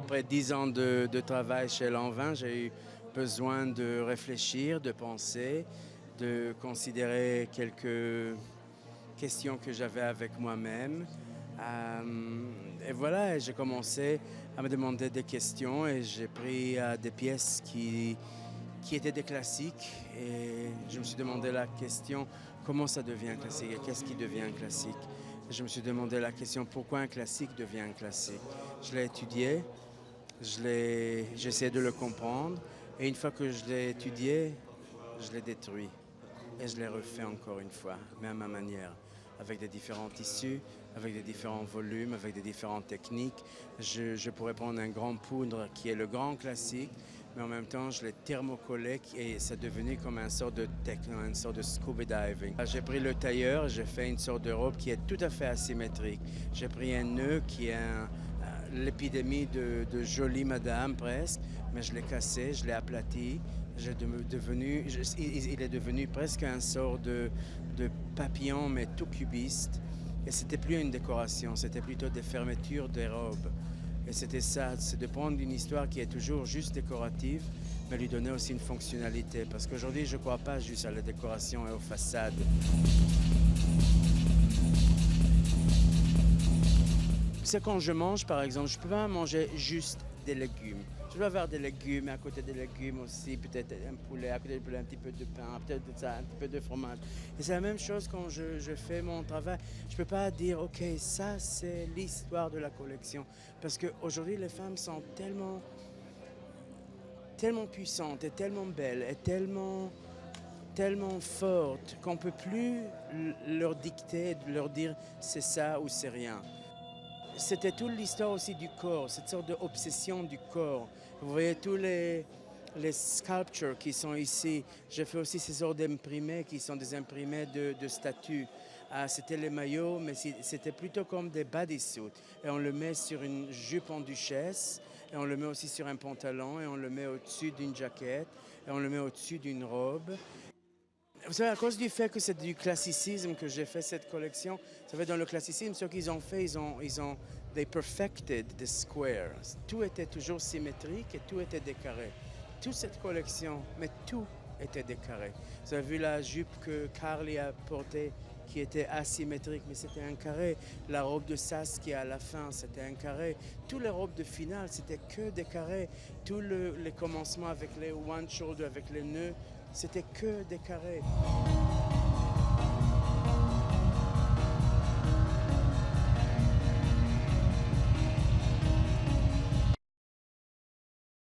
Après 10 ans de travail chez Lanvin, j'ai eu besoin de réfléchir, de penser, de considérer quelques questions que j'avais avec moi-même. Et voilà, j'ai commencé à me demander des questions et j'ai pris des pièces qui étaient des classiques et je me suis demandé la question comment ça devient un classique et qu'est-ce qui devient un classique. Et je me suis demandé la question pourquoi un classique devient un classique. Je l'ai étudié, j'ai essayé de le comprendre et une fois que je l'ai étudié, je l'ai détruit et je l'ai refait encore une fois, mais à ma manière, avec des différents tissus, avec des différents volumes, avec des différentes techniques. Je pourrais prendre un grand poudre qui est le grand classique, mais en même temps, je l'ai thermocollé et c'est devenu comme une sorte de techno, une sorte de scuba diving. J'ai pris le tailleur, j'ai fait une sorte de robe qui est tout à fait asymétrique. J'ai pris un nœud qui est l'épidémie de jolie madame presque, mais je l'ai cassé, je l'ai aplati. Il est devenu presque un sort de papillon, mais tout cubiste. Et c'était plus une décoration, c'était plutôt des fermetures des robes. Et c'était ça, c'est de prendre une histoire qui est toujours juste décorative, mais lui donner aussi une fonctionnalité. Parce qu'aujourd'hui, je ne crois pas juste à la décoration et aux façades. C'est quand je mange, par exemple, je ne peux pas manger juste des légumes. Je dois avoir des légumes, à côté des légumes aussi, peut-être un poulet, à côté du poulet, un petit peu de pain, peut-être ça, un petit peu de fromage. Et c'est la même chose quand je fais mon travail. Je ne peux pas dire, OK, ça c'est l'histoire de la collection. Parce qu'aujourd'hui, les femmes sont tellement puissantes et tellement belles et tellement fortes qu'on ne peut plus leur dicter, leur dire c'est ça ou c'est rien. C'était toute l'histoire aussi du corps, cette sorte d'obsession du corps. Vous voyez tous les sculptures qui sont ici. J'ai fait aussi ces sortes d'imprimés qui sont des imprimés de statues. C'était les maillots, mais c'était plutôt comme des bodysuits. Et on le met sur une jupe en duchesse, et on le met aussi sur un pantalon, et on le met au-dessus d'une jaquette, et on le met au-dessus d'une robe. Vous savez, à cause du fait que c'est du classicisme que j'ai fait cette collection, vous savez, dans le classicisme, ce qu'ils ont fait, they perfected the square. Tout était toujours symétrique et tout était décarré. Toute cette collection, mais tout était décarré. Vous avez vu la jupe que Carly a portée qui était asymétrique, mais c'était un carré. La robe de Saskia à la fin, c'était un carré. Toutes les robes de finale, c'était que des carrés. Tous les commencements avec les one shoulder, avec les nœuds, c'était que des carrés.